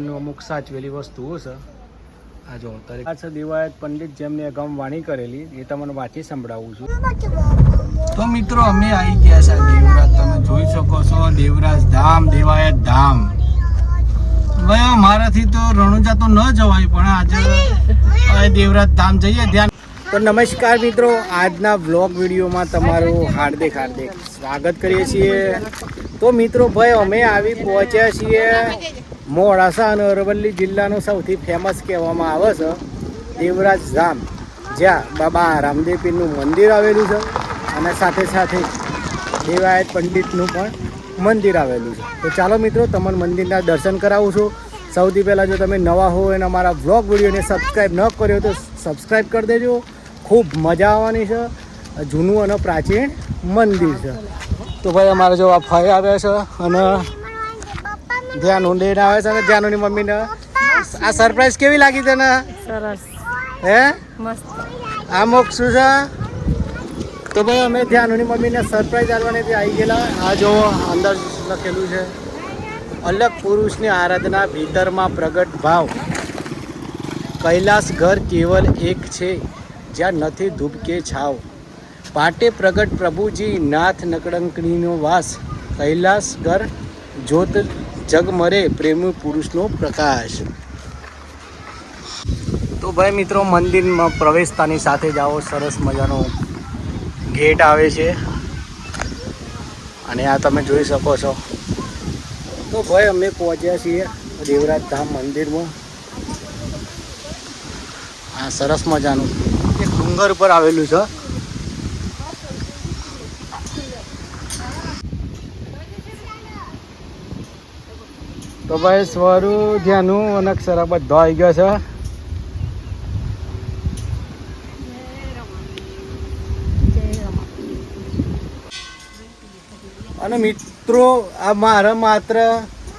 એમનું અમુક સાચવેલી વસ્તુઓ છે. આ જો આ છે દેવાયત પંડિત જેમને અગાઉ વાણી કરેલી, એ તમને વાંચી સંભળાવું છું. તો મિત્રો અમે આવી ગયા છે દેવરાજ. તમે જોઈ શકો છો દેવરાજ ધામ, દેવાયત ધામ. ભાઈ મારાથી તો રણુજા તો ન જવાય, પણ આજે દેવરાજ ધામ જઈએ ધ્યાન. તો નમસ્કાર મિત્રો, આજના વ્લોગ વિડીયોમાં તમારું હાર્દિક સ્વાગત કરીએ છીએ. તો મિત્રો ભાઈ અમે આવી પહોંચ્યા છીએ મોડાસા અને અરવલ્લી જિલ્લાનું સૌથી ફેમસ કહેવામાં આવે છે દેવરાજ ધામ, જ્યાં બાબા રામદેવ પીરનું મંદિર આવેલું છે અને સાથે સાથે દેવાયત પંડિતનું પણ મંદિર આવેલું છે. તો ચાલો મિત્રો તમને મંદિરના દર્શન કરાવું છું. સૌથી પહેલાં જો તમે નવા હો અને અમારા વ્લોગ વિડીયોને સબસ્ક્રાઈબ ન કર્યો તો સબસ્ક્રાઈબ કરી દેજો. ખૂબ મજા આવવાની છે. જૂનું અને પ્રાચીન મંદિર છે. તો ભાઈ અમારે જો આ ફાઈ આવે છે અને ધ્યાન ઊંડીને આવે છે અને ધ્યાનની મમ્મીને આ સરપ્રાઈઝ કેવી લાગી તને? સરસ. હે મસ્ત. આ મોક શું છે? તો ભાઈ અમે ધ્યાનની મમ્મીને સરપ્રાઈઝ આપવાને આવી ગયેલા. આ જો અંદર લખેલું છે અલગ પુરુષની આરાધના ભીતરમાં પ્રગટ ભાવ, કૈલાસ ઘર કેવલ એક છે જ્યાં નથી ધૂપ કે છાવ, પાટે પ્રગટ પ્રભુજી નાથ નકળંકણીનો વાસ, કૈલાસ ઘર જ્યોત જગમરે પ્રેમી પુરુષનો પ્રકાશ. તો ભાઈ મિત્રો મંદિરમાં પ્રવેશતાની સાથે જ આવો સરસ મજાનો ગેટ આવે છે અને આ તમે જોઈ શકો છો. તો ભાઈ અમે પહોંચ્યા છીએ દેવરાજ ધામ મંદિરમાં. આ સરસ મજાનું એક ડુંગર ઉપર આવેલું છે. તો ભાઈ સ્વરૂ ધ્યાનું અને અક્ષરા બધો આવી ગયો છે. અને મિત્રો આ મારા માત્ર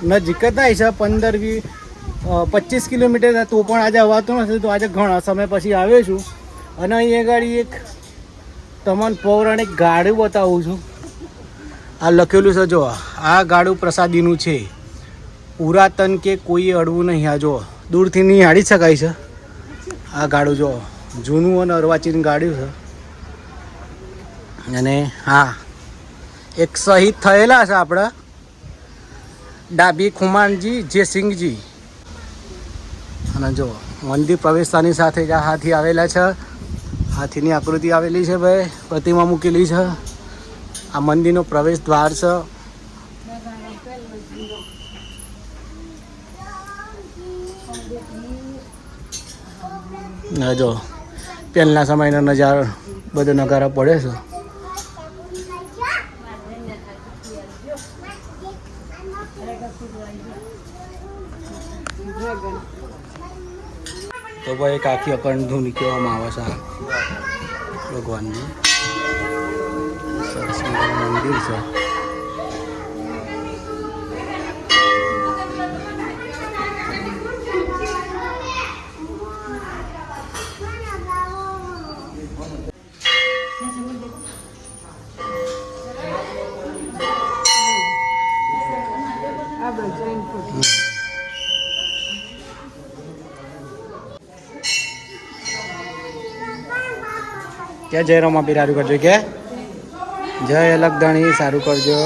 નજીક જ થાય છે 15-25 કિલોમીટર, તો પણ આજે અવાતું નથી. તો આજે ઘણા સમય પછી આવ્યો છું અને અહીંયા ગાડી એક તમને પૌરાણિક ગાડું બતાવું છું. આ લખેલું છે જો, આ ગાડું પ્રસાદીનું છે, પુરાતન કે કોઈ અડવું નહીં. આ જો દૂરથી નિહાળી શકાય છે. આ ગાડું જો જૂનું અને અર્વાચીન ગાડું છે. અને હા, એક શહીદ થયેલા છે આપણા ડાબી ખુમાનજી જયસિંહજી. અને જો મંદિર પ્રવેશતાની સાથે જ આ હાથી આવેલા છે. હાથીની આકૃતિ આવેલી છે ભાઈ, પ્રતિમા મૂકેલી છે. આ મંદિરનો પ્રવેશ દ્વાર છે. જો પહેલાના સમયનો નજારો બધો નગારા પડે છે. તો ભાઈ એક આખી અખંડ ધૂન કહેવામાં આવે છે ભગવાનની. સરસ મજાનું મંદિર છે. ક્યાં જય રમાપીર સારું કરજો, કે જય અલગદાણી સારું કરજો.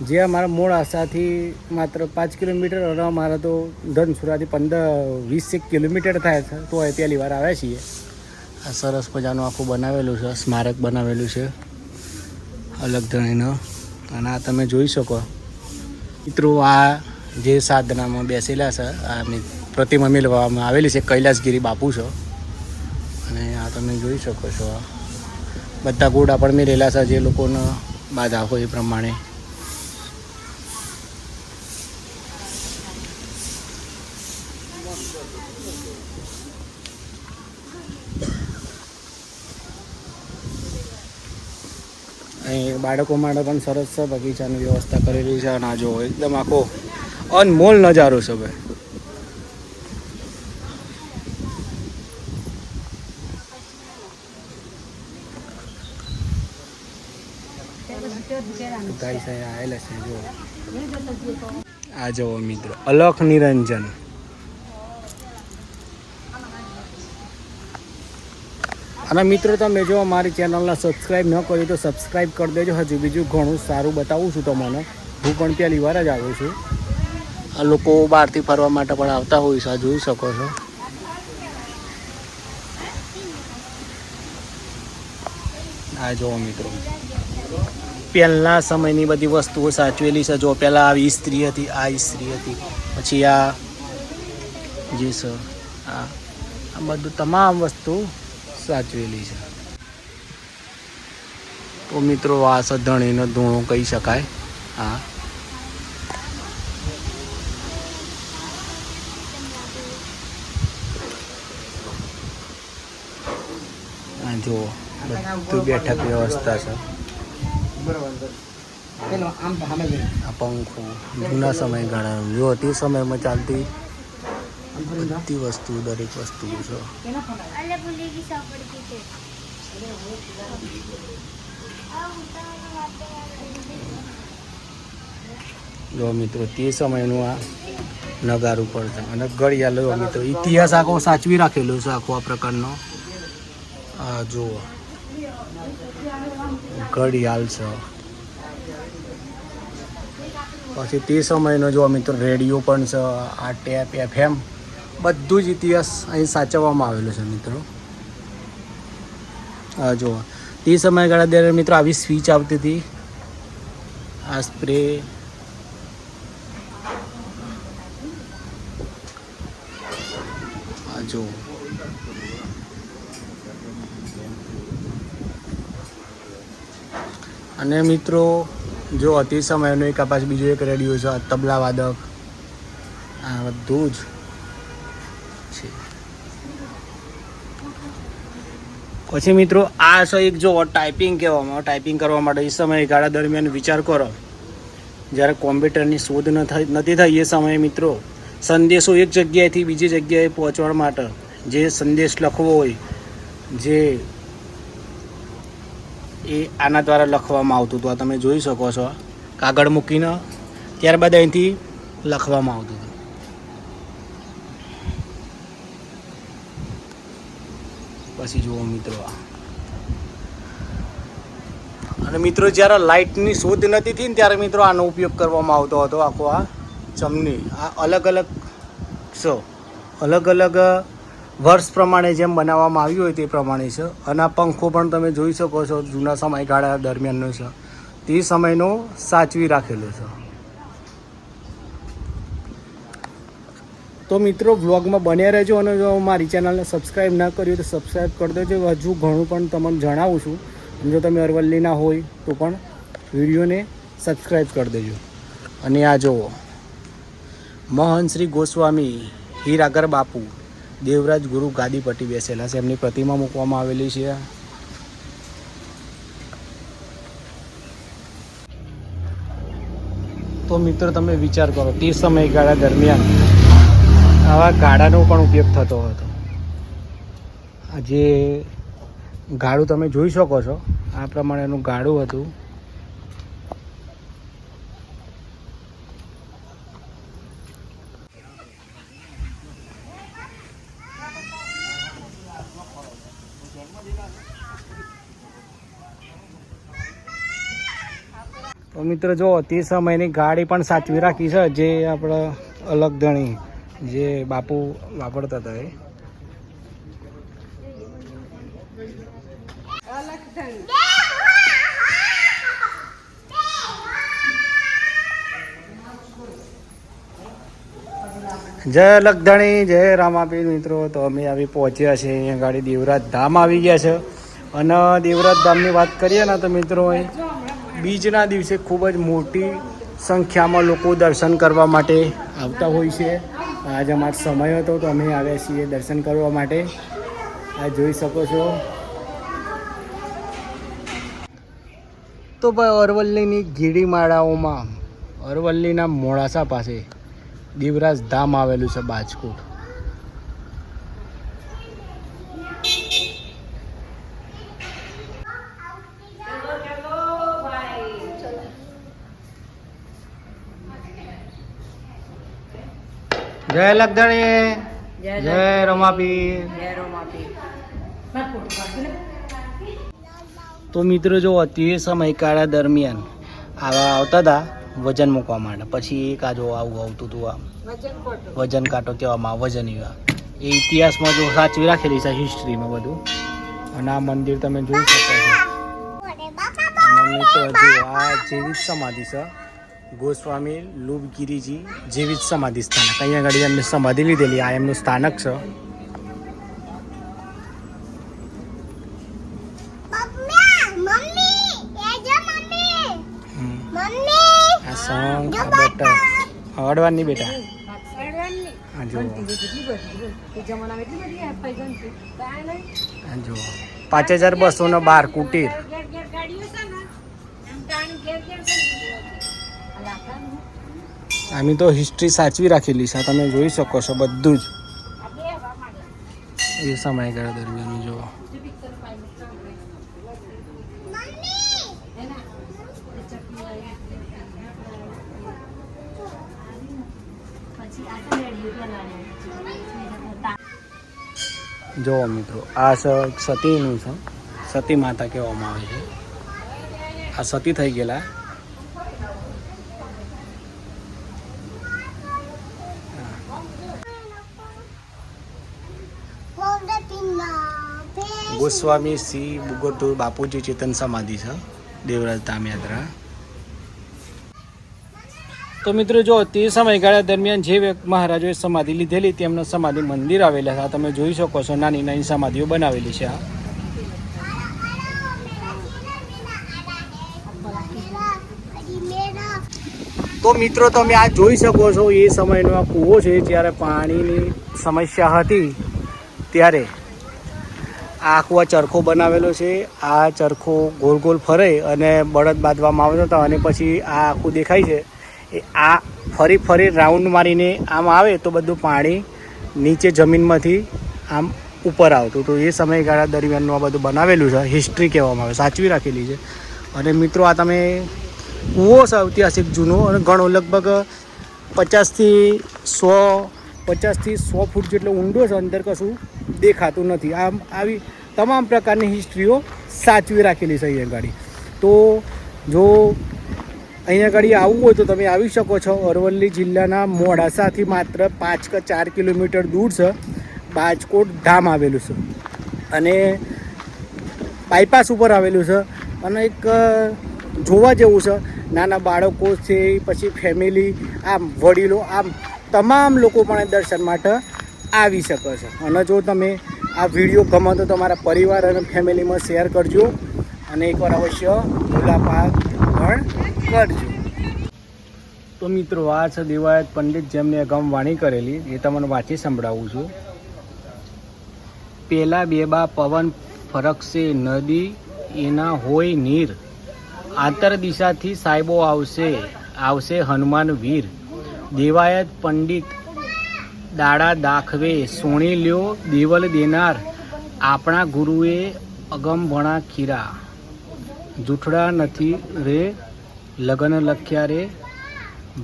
જે અમારા મૂળ આશાથી માત્ર 5 કિલોમીટર અને અમારા તો ધનસુરાથી 15-20 કિલોમીટર થાય છે. તો એ પહેલી વાર આવ્યા છીએ. આ સરસ મજાનું આખું બનાવેલું છે, સ્મારક બનાવેલું છે અલગદાણીનો. અને આ તમે જોઈ શકો મિત્રો, આ જે સાધનામાં બેસેલા છે આ પ્રતિમા મેળવવામાં આવેલી છે, કૈલાસગીરી બાપુ છે. અને આ તમે જોઈ શકો છો આ બધા ઘોડા પણ મેળેલા છે જે લોકોને બાધા હોય એ પ્રમાણે. અહીં બાળકો માટે પણ સરસ છે બગીચાની વ્યવસ્થા કરેલી છે. અને આ જો એકદમ આખો અનમોલ નજારો છે ભાઈ. ગાય સાહેબ આવેલા છે જો. આ જુઓ મિત્રો, અલખ નિરંજન અને મિત્રો તમે જો અમારી ચેનલને સબસ્ક્રાઈબ ન કરી તો સબસ્ક્રાઈબ કરી દેજો. હજુ બીજું ઘણું સારું બતાવું છું તમને. હું પણ પહેલી વાર જ આવું છું. આ લોકો બહારથી ફરવા માટે પણ આવતા હોય છે, આ જોઈ શકો છો. આ જુઓ મિત્રો, પહેલાં સમયની બધી વસ્તુઓ સાચવેલી છે. જો પહેલાં આવી ઇસ્ત્રી હતી, આ ઇસ્ત્રી હતી, પછી આ જે છે આ બધું તમામ વસ્તુ સાચવેલી છે. તો મિત્રો આ છે ધણીનો ધૂણો કહી શકાય. હા, જો બધું બેઠક વ્યવસ્થા છે. આ પંખો જૂના સમયગાળાનું, જો તે સમયમાં ચાલતી બધી વસ્તુ, દરેક વસ્તુ છે. જો મિત્રો તે સમયનું આ નગારું પર છે. અને ઘડિયાળ મિત્રો ઇતિહાસ આખો સાચવી રાખેલો છે, આખો આ પ્રકારનો. આ જુઓ ઘડિયાળ છે. પછી તે સમયનો જો મિત્રો રેડિયો પણ છે, આ ટેપ, FM, બધું જ ઇતિહાસ અહીં સાચવવામાં આવેલો છે મિત્રો. આ જુઓ તે સમયગાળા દરમિયાન મિત્રો આવી સ્વિચ આવતી હતી. આ સ્પ્રે, આ જુઓ અને મિત્રો જો તે સમયનો એક આ પાછું બીજો એક રેડિયો છે, તબલા વાદક, આ બધું જ છે. પછી મિત્રો આ છે એક જો ટાઈપિંગ કહેવામાં, ટાઈપિંગ કરવા માટે એ સમયગાળા દરમિયાન વિચાર કરો, જ્યારે કોમ્પ્યુટરની શોધ નથી થઈ એ સમયે મિત્રો સંદેશો એક જગ્યાએથી બીજી જગ્યાએ પહોંચવા માટે જે સંદેશ લખવો હોય, જે એ આના દ્વારા લખવામાં આવતું હતું. આ તમે જોઈ શકો છો, કાગળ મૂકીને ત્યારબાદ અહીંથી લખવામાં આવતું હતું. પછી જુઓ મિત્રો, અને મિત્રો જ્યારે લાઇટની શોધ નથી થઈ ને ત્યારે મિત્રો આનો ઉપયોગ કરવામાં આવતો હતો. આખો આ ચમની, આ અલગ અલગ છે, અલગ અલગ વર્ષ પ્રમાણે જેમ બનાવવામાં આવ્યું હોય તે પ્રમાણે છે. અને આ પંખો પણ તમે જોઈ શકો છો, જૂના સમયગાળા દરમિયાનનો છે, તે સમયનો સાચવી રાખેલો છે. તો મિત્રો વ્લોગમાં બન્યા રહેજો. અને જો મારી ચેનલને સબસ્ક્રાઈબ ના કર્યું તો સબસ્ક્રાઈબ કરી દેજો. હજુ ઘણું પણ તમને જણાવું છું. અને જો તમે અરવલ્લીના હોય તો પણ વિડીયોને સબસ્ક્રાઈબ કરી દેજો. અને આ જુઓ મહંત શ્રી ગોસ્વામી હીરાગર બાપુ દેવરાજ ગુરુ ગાદી પટી બેસેલા છે, એમની પ્રતિમા મૂકવામાં આવેલી છે. તો મિત્રો તમે વિચાર કરો, તે સમયગાળા દરમિયાન આવા ગાડાનો પણ ઉપયોગ થતો હતો. આ જે ગાડું તમે જોઈ શકો છો, આ પ્રમાણેનું ગાડું હતું. તો મિત્રો જો તે સમયની ગાડી પણ સાચવી રાખી છે, જે આપણે અલગ ધણી જે બાપુ વાપરતા હતા એ. જય લખધણી, જય રામાપીર. મિત્રો તો અમે આવી પહોંચ્યા છે અહીંયા ગાડી દેવરાજ ધામ આવી ગયા છે. અને દેવરાજ ધામની વાત કરીએ ને તો મિત્રો બીજના દિવસે ખૂબ જ મોટી સંખ્યામાં લોકો દર્શન કરવા માટે આવતા હોય છે. આજે અમારો સમય હતો તો અમે આવ્યા છીએ દર્શન કરવા માટે. આ જોઈ શકો છો. તો ભાઈ અરવલ્લીની ગીડીમાળાઓમાં, અરવલ્લીના મોડાસા પાસે દેવરાજ ધામ આવેલું છે, બાજકોટ. જય લખધણી, જય રમાપીર. તો મિત્રો જો તે સમયગાળા દરમિયાન આવા આવતા હતા વજન મૂકવા માટે, પછી એક આ જો આવું આવતું હતું, આમ વજન કાંટો કહેવામાં આવે, વજન એ ઇતિહાસમાં જો સાચવી રાખેલી છે હિસ્ટ્રીમાં બધું. અને આ મંદિર તમે જોઈ શકો છો. અને મિત્રો જો આ જેવી સમાધિ છે ગોસ્વામી લુબગીરીજી જેવી સમાધિ સ્થાનક. અહીંયા આગળ એમને સમાધિ લીધેલી, આ એમનું સ્થાનક છે. અડવાની બેટા જો 5212 કુટીર. આમી તો હિસ્ટ્રી સાચવી રાખેલી છે, તમે જોઈ શકો છો બધું જ એ સમયગાળા દરમિયાન. જો જો મિત્રો આ સતીનું છે, સતી માતા કહેવામાં આવે છે. આ સતી થઈ ગયેલા. ગોસ્વામી શ્રી બુગોટુ બાપુજી ચેતન સમાધિ છે, દેવરાજ ધામ યાત્રા. તો મિત્રો જો તે સમયગાળા દરમિયાન જે મહારાજોએ સમાધિ લીધેલી તેમના સમાધિ મંદિર આવેલા છે. તમે જોઈ શકો છો નાની નાની સમાધિઓ બનાવેલી છે. તો મિત્રો તમે આ જોઈ શકો છો એ સમયનો આ કૂવો છે. જ્યારે પાણીની સમસ્યા હતી ત્યારે આ કૂવા ચરખો બનાવેલો છે. આ ચરખો ગોલ ગોલ ફરે અને બળદ બાંધવામાં આવ્યો હતો અને પછી આ આખું દેખાય છે એ આ ફરી રાઉન્ડ મારીને આમ આવે તો બધું પાણી નીચે જમીનમાંથી આમ ઉપર આવતું. તો એ સમયગાળા દરમિયાનનું આ બધું બનાવેલું છે, હિસ્ટ્રી કહેવામાં આવે, સાચવી રાખેલી છે. અને મિત્રો આ તમે કૂવો છે ઐતિહાસિક જૂનો અને ઘણો લગભગ 50થી 100 ફૂટ જેટલો ઊંડો છે. અંદર કશું દેખાતું નથી. આમ આવી તમામ પ્રકારની હિસ્ટ્રીઓ સાચવી રાખેલી છે અહીંયા ગાડી. તો જો અહીંયા ગાડી આવવું હોય તો તમે આવી શકો છો. અરવલ્લી જિલ્લાના મોડાસાથી માત્ર 5 કે 4 કિલોમીટર દૂર છે બાજકોટ ધામ આવેલું છે અને બાયપાસ ઉપર આવેલું છે. અને એક જોવા જેવું છે. નાના બાળકો છે, પછી ફેમિલી, આમ વડીલો, આમ તમામ લોકો પણ દર્શન માટે આવી શકે છે. અને જો તમે આ વિડીયો ગમે તો તમારા પરિવાર અને ફેમિલીમાં શેર કરજો અને એકવાર અવશ્ય મુલાકાત પણ કરજો. તો મિત્રો આ છે દેવાયત પંડિત જેમને અગાઉ વાણી કરેલી, એ તમને વાંચી સંભળાવું છું. પેલા બેબા પવન ફરકશે, નદી એના હોય નીર, આંતર દિશાથી સાહેબો આવશે હનુમાન વીર. દેવાયત પંડિત દાડા દાખવે, સોણી લ્યો દેવલ દેનાર, આપણા ગુરુએ અગમ ભણા ખીરા. જૂઠડા નથી રે લગન લખ્યા રે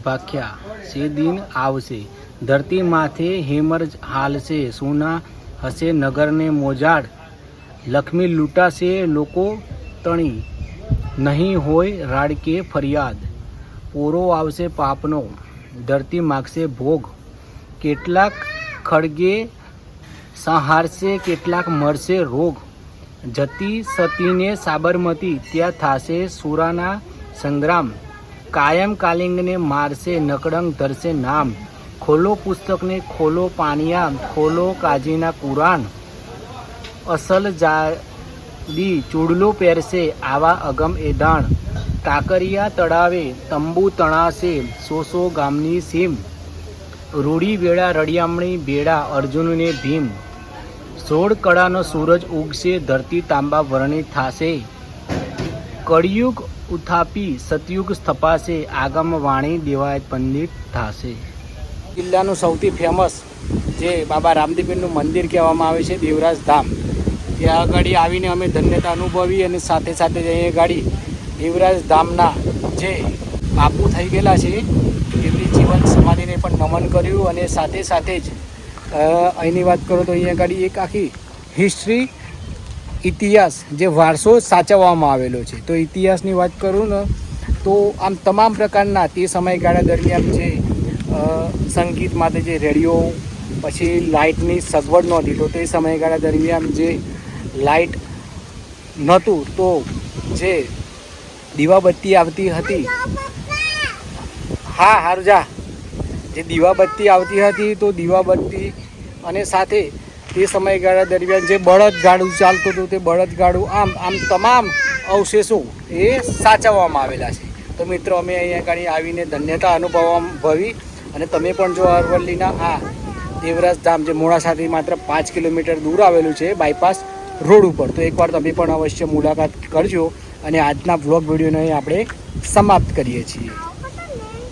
ભાખ્યા, સે દિન આવશે ધરતી માથે હેમર હાલશે, સોના હશે નગરને મોજાડ, લક્ષ્મી લૂંટાશે લોકો તણી, નહીં હોય રાડકે ફરિયાદ. પોરો આવશે પાપનો, ધરતી માગશે ભોગ, કેટલાક ખડગે સંહારશે, કેટલાક મરશે રોગ. જતી સતીને સાબરમતી, ત્યાં થાશે સુરાના સંગ્રામ, કાયમ કાલિંગને મારશે, નકડંગ ધરશે નામ. ખોલો પુસ્તકને ખોલો પાણિયા, ખોલો કાજીના કુરાન, અસલ જાદી ચૂડલો પહેરશે આવા અગમ એદાણ. કાકરિયા તળાવે તંબુ તણાશે, સો ગામની સીમ, રૂડી વેળા રડિયામણી ભેડા અર્જુનને ભીમ. 16 કળાનો સૂરજ ઉગશે, ધરતી તાંબા વર્ણિત થાશે, કળિયુગ ઉથાપી સતયુગ સ્થપાશે, આગમ વાણી દેવાયત પંડિત થાશે. જિલ્લાનું સૌથી ફેમસ જે બાબા રામદેવપીરનું મંદિર કહેવામાં આવે છે દેવરાજ ધામ, ત્યાં આગળ આવીને અમે ધન્યતા અનુભવી અને સાથે સાથે અહીંયા ગાડી દેવરાજ ધામના જે બાપુ થઈ ગયેલા છે એમની જીવન સમાધિને પણ નમન કર્યું. અને સાથે સાથે જ અહીંની વાત કરું તો અહીંયા ગાડી એક આખી હિસ્ટ્રી ઇતિહાસ જે વારસો સાચવવામાં આવેલો છે. તો ઇતિહાસની વાત કરું ને તો આમ તમામ પ્રકારના તે સમયગાળા દરમિયાન જે સંગીત માટે જે રેડિયો, પછી લાઇટની સગવડ નહોતી, તો તે સમયગાળા દરમિયાન જે લાઇટ નહોતું તો જે દીવાબત્તી આવતી હતી, હા હારું જા, જે દીવાબત્તી આવતી હતી તો દીવાબત્તી અને સાથે તે સમયગાળા દરમિયાન જે બળદગાડું ચાલતું હતું તે બળદગાડું આમ તમામ અવશેષો એ સાચવવામાં આવેલા છે. તો મિત્રો અમે અહીંયા આગળ આવીને ધન્યતા અનુભવી અને તમે પણ જો અરવલ્લીના આ દેવરાજ ધામ જે મોડાસાથી માત્ર 5 કિલોમીટર દૂર આવેલું છે બાયપાસ રોડ ઉપર, તો એકવાર તમે પણ અવશ્ય મુલાકાત કરજો. અને આજના વ્લોગ વિડીયોને આપણે સમાપ્ત કરીએ છીએ.